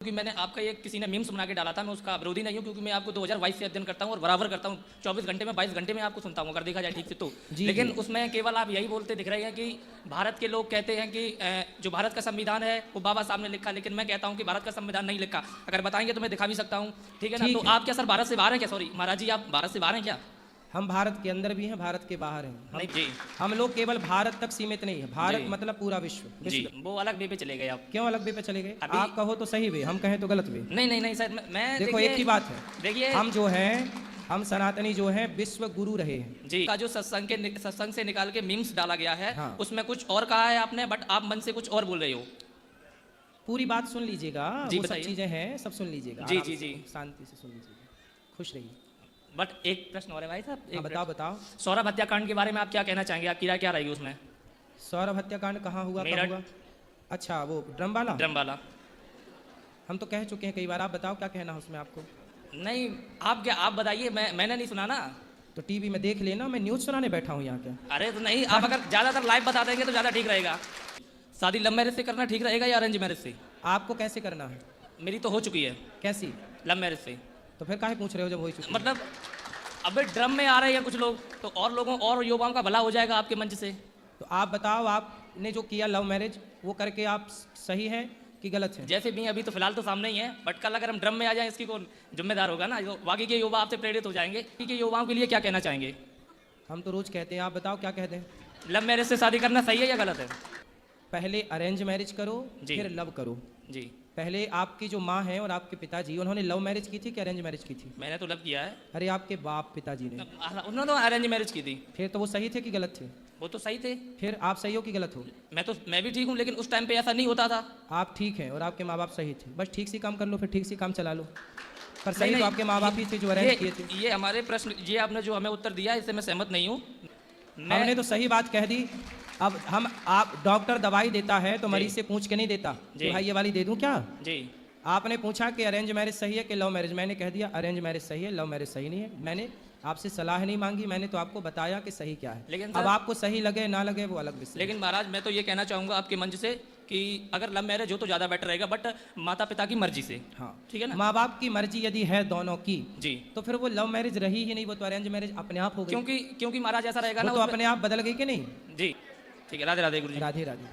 क्योंकि मैंने आपका ये किसी ने मीम्स बना के डाला था, मैं उसका विरोधी नहीं हूँ, क्योंकि मैं आपको 2022 से अध्ययन करता हूँ और बराबर करता हूँ। 24 घंटे में 22 घंटे में आपको सुनता हूँ, अगर देखा जाए ठीक से तो। लेकिन उसमें केवल आप यही बोलते दिख रहे हैं कि भारत के लोग कहते हैं कि जो भारत का संविधान है वो बाबा साहब ने लिखा, लेकिन मैं कहता हूँ कि भारत का संविधान नहीं लिखा। अगर बताएंगे तो मैं दिखा भी सकता हूँ, ठीक है ना। तो आप क्या सर भारत से बाहर हैं क्या? सॉरी महाराज जी, आप भारत से बाहर हैं क्या? हम भारत के अंदर भी हैं, भारत के बाहर हैं। नहीं जी, हम लोग केवल भारत तक सीमित नहीं है, भारत मतलब पूरा विश्व। जी वो अलग वे पे चले गए आप। क्यों अलग वे पे चले गए? आप कहो तो सही वे, हम कहें तो गलत वे। नहीं सर, मैं देखो एक ही बात है, देखिए हम जो हैं, हम सनातनी जो हैं विश्व गुरु रहे हैं जी। का जो सत्संग से निकाल के मीम्स डाला गया है, हाँ। उसमें कुछ और कहा है आपने, बट आप मन से कुछ और बोल रहे हो। पूरी बात सुन लीजिएगा, वो सब चीजें हैं, सब सुन लीजिएगा। जी जी जी, शांति से सुन लीजिएगा, खुश रहिए। बट एक प्रश्न और है भाई साहब। बताओ। सौरभ हत्याकांड के बारे में आप क्या कहना चाहेंगे? आपकी राय क्या रहेगी उसमें? सौरभ हत्याकांड कहाँ हुआ, कब हुआ? अच्छा वो ड्रम वाला। हम तो कह चुके हैं कई बार, आप बताओ क्या कहना है उसमें आपको? नहीं आप बताइए, मैंने नहीं सुना ना। तो टीवी में देख लेना, मैं न्यूज़ सुनाने बैठा हूँ यहाँ क्या? अरे तो नहीं, आप अगर ज़्यादातर लाइव बता देंगे तो ज़्यादा ठीक रहेगा। शादी लव मैरिज से करना ठीक रहेगा या अरेंज मैरिज से? आपको कैसे करना है? मेरी तो हो चुकी है। कैसी? लव मैरिज से। तो फिर काहे पूछ रहे हो जब हो चुकी? मतलब अबे ड्रम में आ रहे हैं कुछ लोग, तो और लोगों और युवाओं का भला हो जाएगा आपके मंच से। तो आप बताओ, आपने जो किया लव मैरिज, वो करके आप सही है कि गलत है? जैसे भी अभी तो फिलहाल तो सामने ही है, बट कल अगर हम ड्रम में आ जाएं, इसकी कौन जिम्मेदार होगा ना? बाकी के युवा आपसे प्रेरित हो जाएंगे। कि युवाओं के लिए क्या कहना चाहेंगे? हम तो रोज कहते हैं, आप बताओ क्या कहते हैं? लव मैरिज से शादी करना सही है या गलत है? पहले अरेंज मैरिज करो, फिर लव करो जी। पहले आपकी जो माँ है और आपके पिताजी, उन्होंने लव मैरिज की थी कि अरेंज मैरिज की थी? मैंने तो लव किया है। अरे आपके बाप पिताजी ने? उन्होंने तो अरेंज मैरिज की थी। फिर तो वो सही थे कि गलत थे? वो तो सही थे। फिर आप सही हो कि गलत हो? मैं भी ठीक हूँ, लेकिन उस टाइम पे ऐसा नहीं होता था। आप ठीक हैं और आपके माँ बाप सही थे, बस ठीक से काम कर लो, फिर ठीक से काम चला लो। पर सही तो आपके माँ बाप ही थे जो अरेंज किए थे। ये हमारे प्रश्न, ये आपने जो हमें उत्तर दिया, इससे मैं सहमत नहीं हूँ। हमने तो सही बात कह दी। अब आप डॉक्टर दवाई देता है तो मरीज से पूछ के नहीं देता कि भाई ये वाली दे दूं क्या? जी। आपने पूछा कि अरेंज मैरिज सही है कि लव मैरिज, मैंने कह दिया अरेंज मैरिज सही है, लव मैरिज सही नहीं है। मैंने आपसे सलाह नहीं मांगी, मैंने तो आपको बताया कि सही क्या है। लेकिन अब आपको सही लगे ना लगे वो अलग विषय। लेकिन महाराज मैं तो ये कहना चाहूँगा आपके मंच से कि अगर लव मैरिज हो तो ज़्यादा बेटर रहेगा, बट माता पिता की मर्जी से। हाँ ठीक है ना। माँ बाप की मर्जी यदि है दोनों की, जी, तो फिर वो लव मैरिज रही ही नहीं, वो तो अरेंज मैरिज अपने आप हो गई। क्योंकि महाराज ऐसा रहेगा ना, तो अपने आप बदल गई कि नहीं? जी ठीक है। राधे राधे गुरु जी। राधे राधे।